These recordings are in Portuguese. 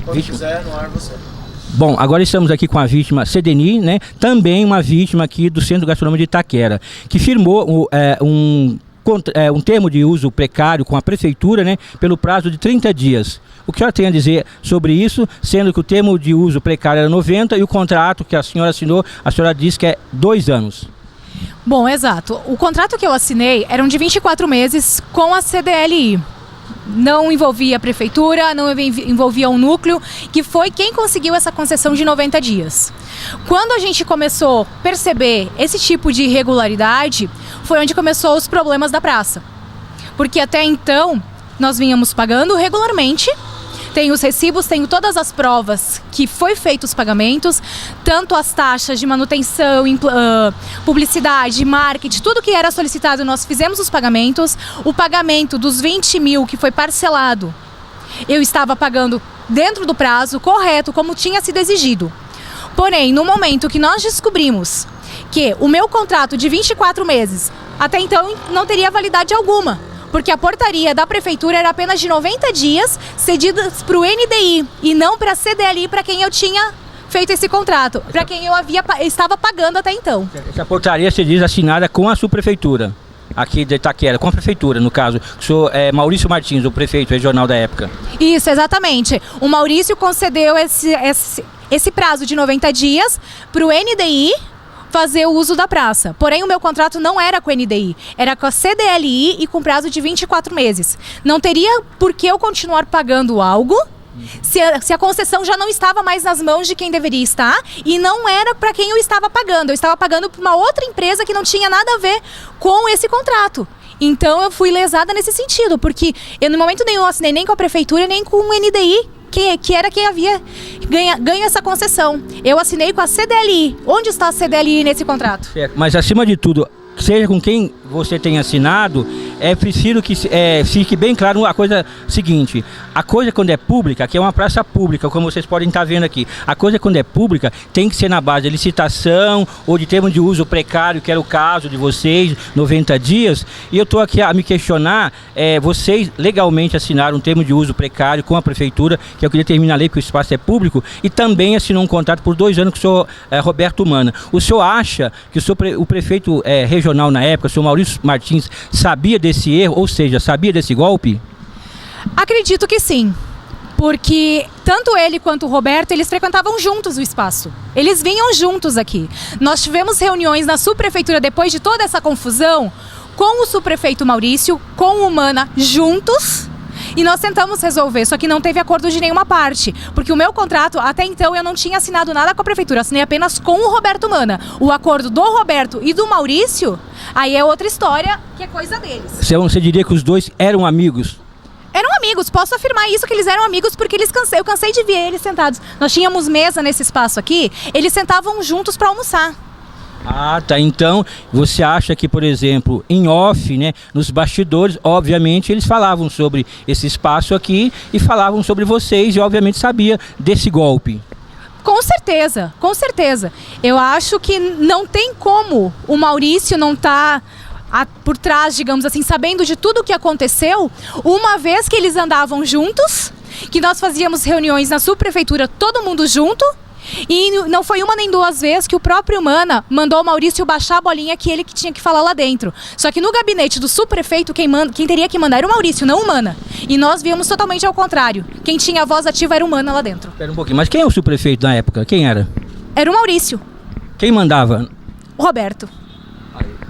Quando quiser, no ar você. Bom, agora estamos aqui com a vítima Cedeni, né? Também uma vítima aqui do Centro Gastronômico de Itaquera, que firmou um termo de uso precário com a prefeitura, né, pelo prazo de 30 dias. O que a senhora tem a dizer sobre isso, sendo que o termo de uso precário era 90 e o contrato que a senhora assinou, a senhora disse que é 2 anos. Bom, exato. O contrato que eu assinei eram de 24 meses com a CDLI. Não envolvia a prefeitura, não envolvia um núcleo, que foi quem conseguiu essa concessão de 90 dias. Quando a gente começou a perceber esse tipo de irregularidade, foi onde começou os problemas da praça. Porque até então, nós vínhamos pagando regularmente, tenho os recibos, tenho todas as provas que foi feitos os pagamentos, tanto as taxas de manutenção, publicidade, marketing, tudo que era solicitado nós fizemos os pagamentos. O pagamento dos 20 mil que foi parcelado, eu estava pagando dentro do prazo correto, como tinha sido exigido. Porém, no momento que nós descobrimos que o meu contrato de 24 meses, até então não teria validade alguma, porque a portaria da prefeitura era apenas de 90 dias cedidas para o NDI e não para a CDLI, para quem eu tinha feito esse contrato, para quem eu estava pagando até então. Essa portaria se diz assinada com a subprefeitura, aqui de Itaquera, com a prefeitura, no caso. O senhor Maurício Martins, o prefeito regional da época. Isso, exatamente. O Maurício concedeu esse prazo de 90 dias para o NDI fazer o uso da praça. Porém, o meu contrato não era com o NDI, era com a CDLI e com prazo de 24 meses. Não teria por que eu continuar pagando algo se a concessão já não estava mais nas mãos de quem deveria estar e não era para quem eu estava pagando. Eu estava pagando para uma outra empresa que não tinha nada a ver com esse contrato. Então, eu fui lesada nesse sentido, porque eu, no momento nenhum, assinei nem com a prefeitura, nem com o NDI, que era quem havia ganho essa concessão. Eu assinei com a CDLI. Onde está a CDLI nesse contrato? Certo. Mas, acima de tudo, seja com quem você tenha assinado, é preciso que fique bem claro a coisa seguinte: a coisa quando é pública, que é uma praça pública, como vocês podem estar vendo aqui, a coisa quando é pública tem que ser na base de licitação ou de termo de uso precário, que era o caso de vocês, 90 dias, e eu estou aqui a me questionar, vocês legalmente assinaram um termo de uso precário com a prefeitura, que é o que determina a lei, que o espaço é público, e também assinou um contrato por 2 anos com o senhor Roberto Mana. O senhor acha que o prefeito regional na época, o senhor Maurício Martins, sabia desse erro, ou seja, sabia desse golpe? Acredito que sim, porque tanto ele quanto o Roberto, eles frequentavam juntos o espaço. Eles vinham juntos aqui. Nós tivemos reuniões na subprefeitura depois de toda essa confusão, com o subprefeito Maurício, com o Mana, juntos, e nós tentamos resolver, só que não teve acordo de nenhuma parte, porque o meu contrato, até então, eu não tinha assinado nada com a prefeitura, assinei apenas com o Roberto Mana. O acordo do Roberto e do Maurício, aí é outra história, que é coisa deles. Você diria que os dois eram amigos? Eram amigos, posso afirmar isso, que eles eram amigos, porque eu cansei de ver eles sentados. Nós tínhamos mesa nesse espaço aqui, eles sentavam juntos para almoçar. Ah, tá. Então, você acha que, por exemplo, em off, né, nos bastidores, obviamente, eles falavam sobre esse espaço aqui e falavam sobre vocês e, obviamente, sabia desse golpe? Com certeza, com certeza. Eu acho que não tem como o Maurício não estar por trás, digamos assim, sabendo de tudo o que aconteceu, uma vez que eles andavam juntos, que nós fazíamos reuniões na subprefeitura, todo mundo junto. E não foi uma nem duas vezes que o próprio Mana mandou o Maurício baixar a bolinha que ele que tinha que falar lá dentro. Só que no gabinete do subprefeito, quem teria que mandar era o Maurício, não o Mana. E nós víamos totalmente ao contrário. Quem tinha a voz ativa era o Mana lá dentro. Espera um pouquinho, mas quem é o subprefeito na época? Quem era? Era o Maurício. Quem mandava? O Roberto.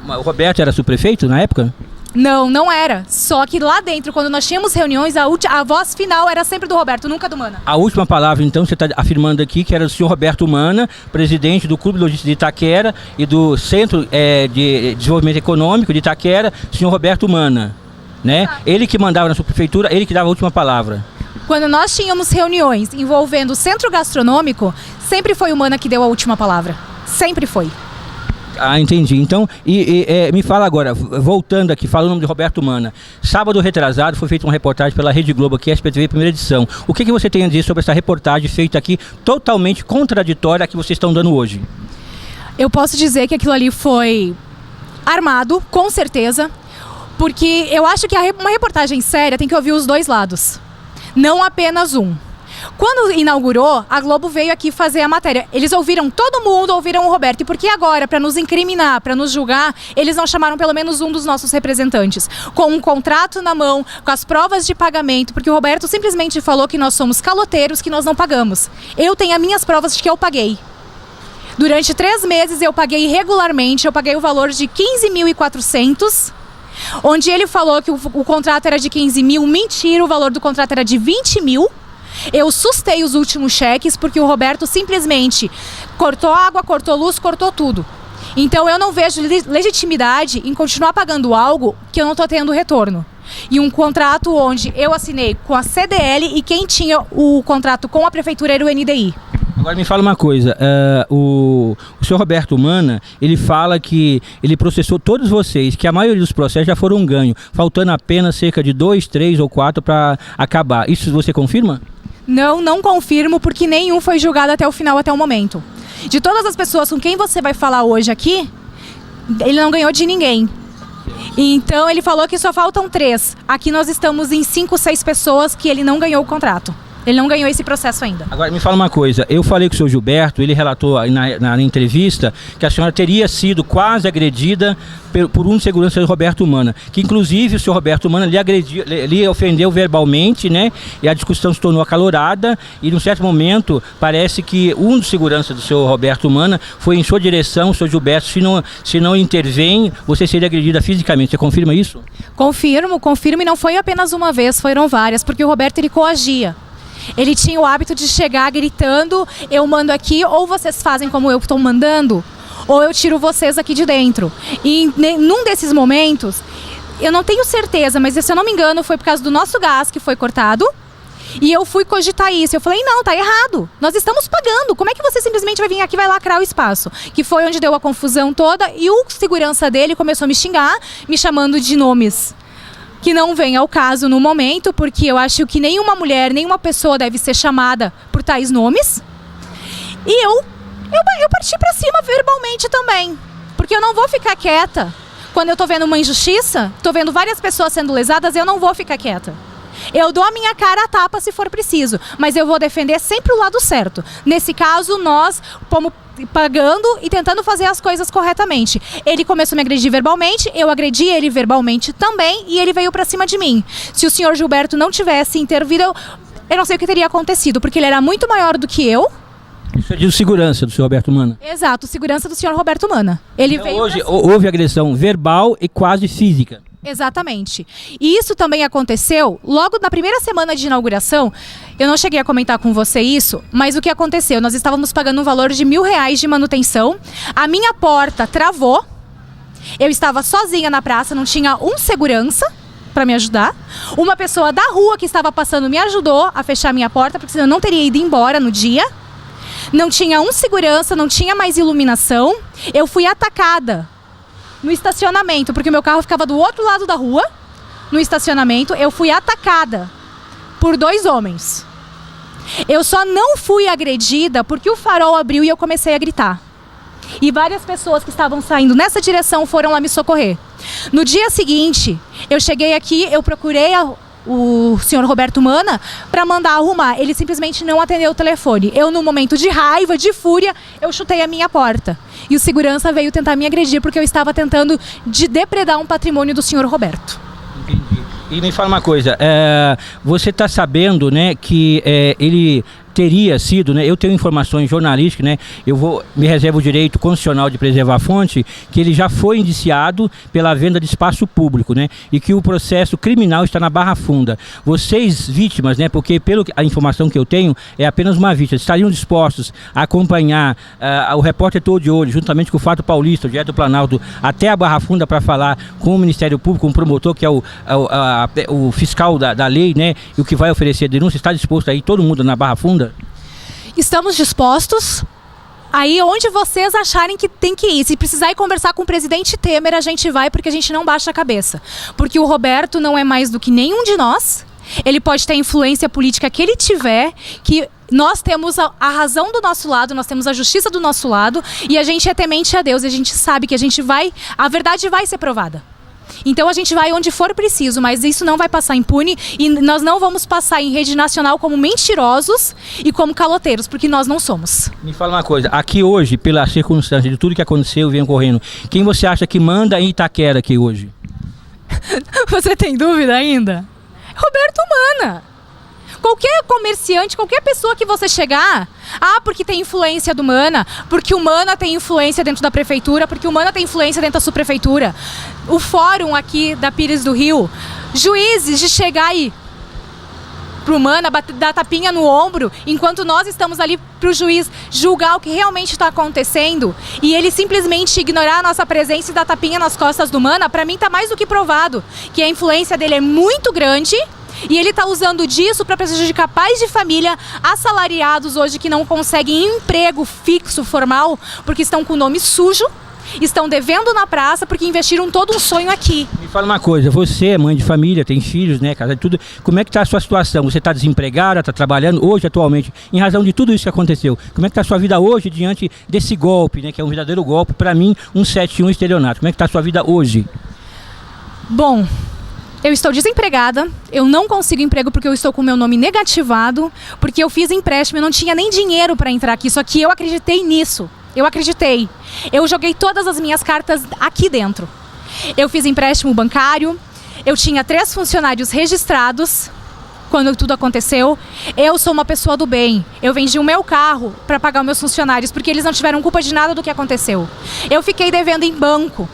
O Roberto era subprefeito na época? Não, não era. Só que lá dentro, quando nós tínhamos reuniões, a voz final era sempre do Roberto, nunca do Mana. A última palavra, então, você está afirmando aqui que era do senhor Roberto Mana, presidente do Clube Logístico de Itaquera e do Centro de Desenvolvimento Econômico de Itaquera, senhor Roberto Mana, né? Ah. Ele que mandava na sua prefeitura, ele que dava a última palavra. Quando nós tínhamos reuniões envolvendo o Centro Gastronômico, sempre foi o Mana que deu a última palavra. Sempre foi. Ah, entendi. Então, me fala agora, voltando aqui, falando o nome de Roberto Mana. Sábado retrasado foi feita uma reportagem pela Rede Globo, aqui, SPTV, primeira edição. O que você tem a dizer sobre essa reportagem feita aqui, totalmente contraditória à que vocês estão dando hoje? Eu posso dizer que aquilo ali foi armado, com certeza, porque eu acho que uma reportagem séria tem que ouvir os dois lados, não apenas um. Quando inaugurou, a Globo veio aqui fazer a matéria. Eles ouviram todo mundo, ouviram o Roberto. E por que agora, para nos incriminar, para nos julgar, eles não chamaram pelo menos um dos nossos representantes? Com um contrato na mão, com as provas de pagamento, porque o Roberto simplesmente falou que nós somos caloteiros, que nós não pagamos. Eu tenho as minhas provas de que eu paguei. Durante 3 meses eu paguei regularmente, eu paguei o valor de 15.400, onde ele falou que o contrato era de 15 mil, mentira, o valor do contrato era de 20 mil. Eu sustei os últimos cheques porque o Roberto simplesmente cortou água, cortou luz, cortou tudo. Então eu não vejo legitimidade em continuar pagando algo que eu não estou tendo retorno. E um contrato onde eu assinei com a CDL e quem tinha o contrato com a prefeitura era o NDI. Agora me fala uma coisa, o senhor Roberto Mana, ele fala que ele processou todos vocês, que a maioria dos processos já foram ganhos, faltando apenas cerca de 2, 3 ou 4 para acabar. Isso você confirma? Não confirmo, porque nenhum foi julgado até o final, até o momento. De todas as pessoas com quem você vai falar hoje aqui, ele não ganhou de ninguém. Então ele falou que só faltam 3. Aqui nós estamos em 5, 6 pessoas que ele não ganhou o contrato. Ele não ganhou esse processo ainda. Agora, me fala uma coisa. Eu falei com o senhor Gilberto, ele relatou na entrevista que a senhora teria sido quase agredida por um segurança do Roberto Mana. Que, inclusive, o senhor Roberto Mana lhe ofendeu verbalmente, né? E a discussão se tornou acalorada. E, num certo momento, parece que um dos seguranças do senhor Roberto Mana foi em sua direção, o senhor Gilberto, se não intervém, você seria agredida fisicamente. Você confirma isso? Confirmo. E não foi apenas uma vez, foram várias. Porque o Roberto, ele coagia. Ele tinha o hábito de chegar gritando, eu mando aqui, ou vocês fazem como eu estou mandando, ou eu tiro vocês aqui de dentro. E num desses momentos, eu não tenho certeza, mas se eu não me engano, foi por causa do nosso gás que foi cortado. E eu fui cogitar isso. Eu falei, não, tá errado. Nós estamos pagando. Como é que você simplesmente vai vir aqui e vai lacrar o espaço? Que foi onde deu a confusão toda. E o segurança dele começou a me xingar, me chamando de nomes que não vem ao caso no momento, porque eu acho que nenhuma mulher, nenhuma pessoa deve ser chamada por tais nomes. E eu parti pra cima verbalmente também, porque eu não vou ficar quieta. Quando eu tô vendo uma injustiça, tô vendo várias pessoas sendo lesadas, eu não vou ficar quieta. Eu dou a minha cara a tapa se for preciso, mas eu vou defender sempre o lado certo. Nesse caso, nós fomos pagando e tentando fazer as coisas corretamente. Ele começou a me agredir verbalmente, eu agredi ele verbalmente também e ele veio pra cima de mim. Se o senhor Gilberto não tivesse intervido, eu não sei o que teria acontecido, porque ele era muito maior do que eu. Isso é de segurança do senhor Roberto Mana? Exato, segurança do senhor Roberto Mana. Ele então, veio hoje houve agressão verbal e quase física. Exatamente. E isso também aconteceu logo na primeira semana de inauguração. Eu não cheguei a comentar com você isso, mas o que aconteceu? Nós estávamos pagando um valor de R$1.000 de manutenção. A minha porta travou. Eu estava sozinha na praça, não tinha um segurança para me ajudar. Uma pessoa da rua que estava passando me ajudou a fechar a minha porta, porque senão eu não teria ido embora no dia. Não tinha um segurança, não tinha mais iluminação. Eu fui atacada no estacionamento, porque o meu carro ficava do outro lado da rua, no estacionamento. Eu fui atacada por 2 homens. Eu só não fui agredida porque o farol abriu e eu comecei a gritar. E várias pessoas que estavam saindo nessa direção foram lá me socorrer. No dia seguinte, eu cheguei aqui, eu procurei o senhor Roberto Mana para mandar arrumar. Ele simplesmente não atendeu o telefone. Eu, no momento de raiva, de fúria, eu chutei a minha porta. E o segurança veio tentar me agredir porque eu estava tentando depredar um patrimônio do senhor Roberto. Entendi. E me fala uma coisa, você está sabendo, né, que ele teria sido, né, eu tenho informações jornalísticas, né, me reservo o direito constitucional de preservar a fonte, que ele já foi indiciado pela venda de espaço público, né, e que o processo criminal está na Barra Funda. Vocês, vítimas, né, porque pela informação que eu tenho, é apenas uma vítima, estariam dispostos a acompanhar o repórter Todo de Olho, juntamente com o Fato Paulista, o Direto do Planalto, até a Barra Funda para falar com o Ministério Público, com o promotor, que é o fiscal da lei, né, e o que vai oferecer a denúncia, está disposto aí todo mundo na Barra Funda? Estamos dispostos. Aí onde vocês acharem que tem que ir. Se precisar ir conversar com o presidente Temer, a gente vai, porque a gente não baixa a cabeça. Porque o Roberto não é mais do que nenhum de nós. Ele pode ter a influência política que ele tiver, que nós temos a razão do nosso lado, nós temos a justiça do nosso lado, e a gente é temente a Deus, e a gente sabe que a verdade vai ser provada. Então a gente vai onde for preciso, mas isso não vai passar impune e nós não vamos passar em rede nacional como mentirosos e como caloteiros, porque nós não somos. Me fala uma coisa, aqui hoje, pela circunstância de tudo que aconteceu e vem ocorrendo, quem você acha que manda em Itaquera aqui hoje? Você tem dúvida ainda? Roberto Mana. Qualquer comerciante, qualquer pessoa que você chegar, porque tem influência do Mana, porque o Mana tem influência dentro da prefeitura, porque o Mana tem influência dentro da subprefeitura. O fórum aqui da Pires do Rio, juízes de chegar aí pro Mana, dar tapinha no ombro, enquanto nós estamos ali pro juiz julgar o que realmente está acontecendo, e ele simplesmente ignorar a nossa presença e dar tapinha nas costas do Mana, para mim tá mais do que provado que a influência dele é muito grande. E ele está usando disso para prejudicar pais de família, assalariados hoje que não conseguem emprego fixo, formal, porque estão com o nome sujo, estão devendo na praça porque investiram todo um sonho aqui. Me fala uma coisa, você é mãe de família, tem filhos, né, casa, tudo. Como é que está a sua situação? Você está desempregada, está trabalhando hoje, atualmente, em razão de tudo isso que aconteceu? Como é que está a sua vida hoje diante desse golpe, né, que é um verdadeiro golpe, para mim, um 171 estelionato? Como é que está a sua vida hoje? Bom, eu estou desempregada, eu não consigo emprego porque eu estou com o meu nome negativado, porque eu fiz empréstimo e não tinha nem dinheiro para entrar aqui, só que eu acreditei nisso, eu acreditei. Eu joguei todas as minhas cartas aqui dentro. Eu fiz empréstimo bancário, eu tinha 3 funcionários registrados quando tudo aconteceu. Eu sou uma pessoa do bem, eu vendi o meu carro para pagar os meus funcionários, porque eles não tiveram culpa de nada do que aconteceu. Eu fiquei devendo em banco.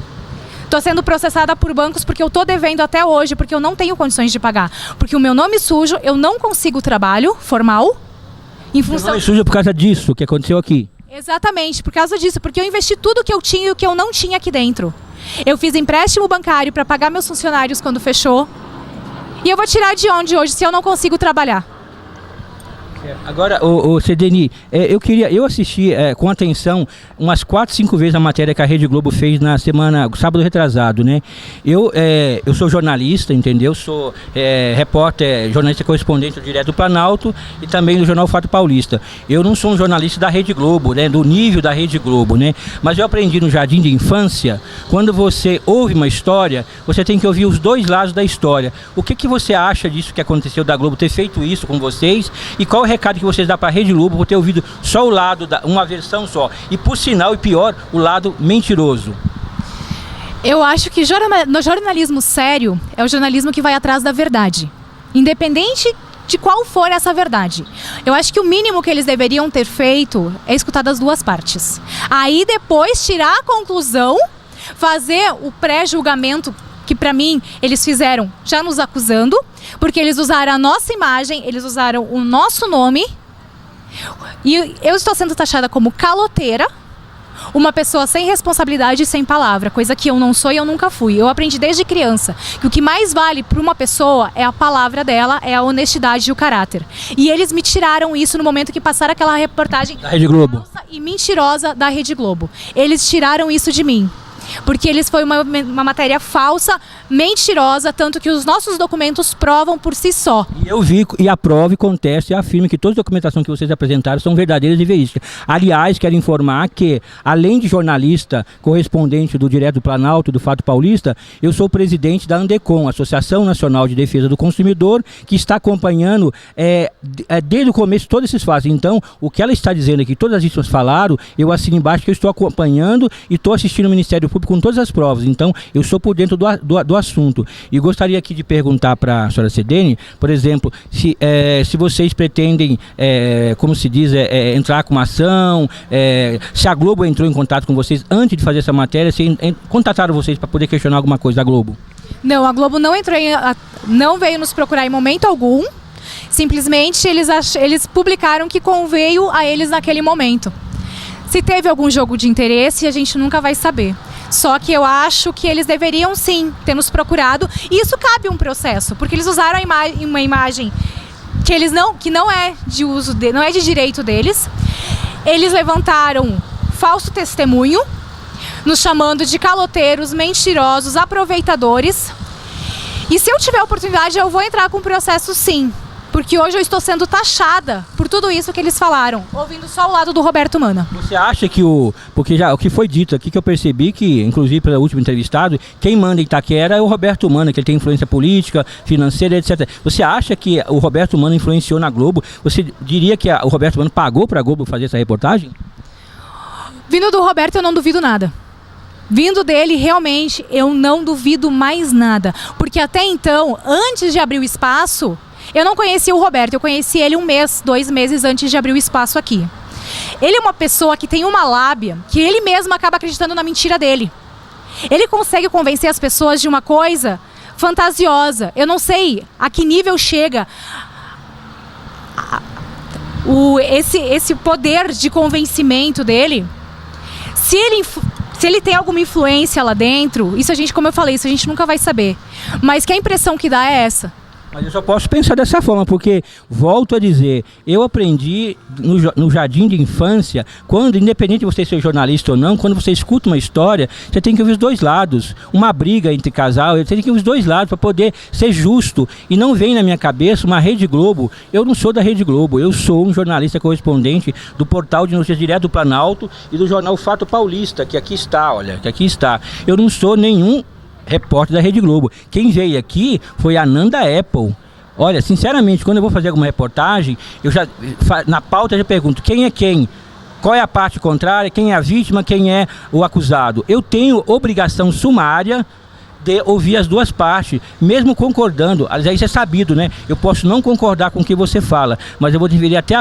Estou sendo processada por bancos porque eu estou devendo até hoje, porque eu não tenho condições de pagar. Porque o meu nome sujo, eu não consigo trabalho formal. Em função... Nome sujo por causa disso que aconteceu aqui? Exatamente, por causa disso. Porque eu investi tudo que eu tinha e o que eu não tinha aqui dentro. Eu fiz empréstimo bancário para pagar meus funcionários quando fechou. E eu vou tirar de onde hoje se eu não consigo trabalhar? Agora, o Cedeni, eu assisti com atenção umas 4, 5 vezes a matéria que a Rede Globo fez na semana, sábado retrasado, né? Eu sou jornalista, entendeu? Sou repórter, jornalista correspondente direto do Planalto e também do Jornal Fato Paulista. Eu não sou um jornalista da Rede Globo, né? Do nível da Rede Globo, né? Mas eu aprendi no jardim de infância, quando você ouve uma história, você tem que ouvir os 2 lados da história. O que você acha disso que aconteceu da Globo ter feito isso com vocês e qual é o recado que vocês dão para a Rede Globo por ter ouvido só o lado, uma versão só, e por sinal e pior, o lado mentiroso? Eu acho que no jornalismo sério é o jornalismo que vai atrás da verdade, independente de qual for essa verdade. Eu acho que o mínimo que eles deveriam ter feito é escutar das 2 partes. Aí depois tirar a conclusão, fazer o pré-julgamento, que para mim eles fizeram já nos acusando, porque eles usaram a nossa imagem, eles usaram o nosso nome, e eu estou sendo taxada como caloteira, uma pessoa sem responsabilidade e sem palavra, coisa que eu não sou e eu nunca fui. Eu aprendi desde criança que o que mais vale para uma pessoa é a palavra dela, é a honestidade e o caráter. E eles me tiraram isso no momento que passaram aquela reportagem da Rede Globo falsa e mentirosa da Rede Globo. Eles tiraram isso de mim. Porque eles foi uma matéria falsa, mentirosa, tanto que os nossos documentos provam por si só. E eu vi, e aprovo, e contesto, e afirmo que toda a documentação que vocês apresentaram são verdadeiras e verídicas. Aliás, quero informar que, além de jornalista, correspondente do Direto do Planalto, do Fato Paulista, eu sou presidente da Andecom, Associação Nacional de Defesa do Consumidor, que está acompanhando desde o começo todos esses fatos. Então, o que ela está dizendo aqui, todas as vítimas falaram, eu assino embaixo que eu estou acompanhando e estou assistindo o Ministério Público com todas as provas. Então, eu sou por dentro do assunto. E gostaria aqui de perguntar para a senhora Cedeni, por exemplo, se vocês pretendem, como se diz, entrar com uma ação, se a Globo entrou em contato com vocês antes de fazer essa matéria, se contataram vocês para poder questionar alguma coisa da Globo? Não, a Globo não entrou não veio nos procurar em momento algum. Simplesmente eles publicaram que conveio a eles naquele momento. Se teve algum jogo de interesse, a gente nunca vai saber. Só que eu acho que eles deveriam sim ter nos procurado, e isso cabe um processo, porque eles usaram uma imagem que não é de uso não é de direito deles. Eles levantaram falso testemunho, nos chamando de caloteiros, mentirosos, aproveitadores. E se eu tiver oportunidade, eu vou entrar com processo sim. Porque hoje eu estou sendo taxada por tudo isso que eles falaram, ouvindo só o lado do Roberto Mana. Você acha que porque já o que foi dito aqui, que eu percebi que, inclusive pelo último entrevistado, quem manda em Itaquera é o Roberto Mana, que ele tem influência política, financeira, etc. Você acha que o Roberto Mana influenciou na Globo? Você diria que o Roberto Mana pagou para a Globo fazer essa reportagem? Vindo do Roberto, eu não duvido nada. Vindo dele, realmente, eu não duvido mais nada. Porque até então, antes de abrir o espaço, eu não conhecia o Roberto. Eu conheci ele 1 mês, 2 meses antes de abrir o espaço aqui. Ele é uma pessoa que tem uma lábia que ele mesmo acaba acreditando na mentira dele. Ele consegue convencer as pessoas de uma coisa fantasiosa. Eu não sei a que nível chega esse poder de convencimento dele. Se ele tem alguma influência lá dentro, isso a gente, como eu falei, isso a gente nunca vai saber. Mas que a impressão que dá é essa. Mas eu só posso pensar dessa forma, porque, volto a dizer, eu aprendi no jardim de infância, quando, independente de você ser jornalista ou não, quando você escuta uma história, você tem que ouvir os dois lados. Uma briga entre casal, você tem que ouvir os dois lados para poder ser justo. E não vem na minha cabeça uma Rede Globo. Eu não sou da Rede Globo, eu sou um jornalista correspondente do portal de notícias direto do Planalto e do jornal Fato Paulista, que aqui está, olha, que aqui está. Eu não sou nenhum repórter da Rede Globo. Quem veio aqui foi a Nanda Apple. Olha, sinceramente, quando eu vou fazer alguma reportagem, eu já na pauta eu já pergunto quem é quem, qual é a parte contrária, quem é a vítima, quem é o acusado. Eu tenho obrigação sumária de ouvir as duas partes, mesmo concordando. Aliás, isso é sabido, né? Eu posso não concordar com o que você fala, mas eu vou deveria até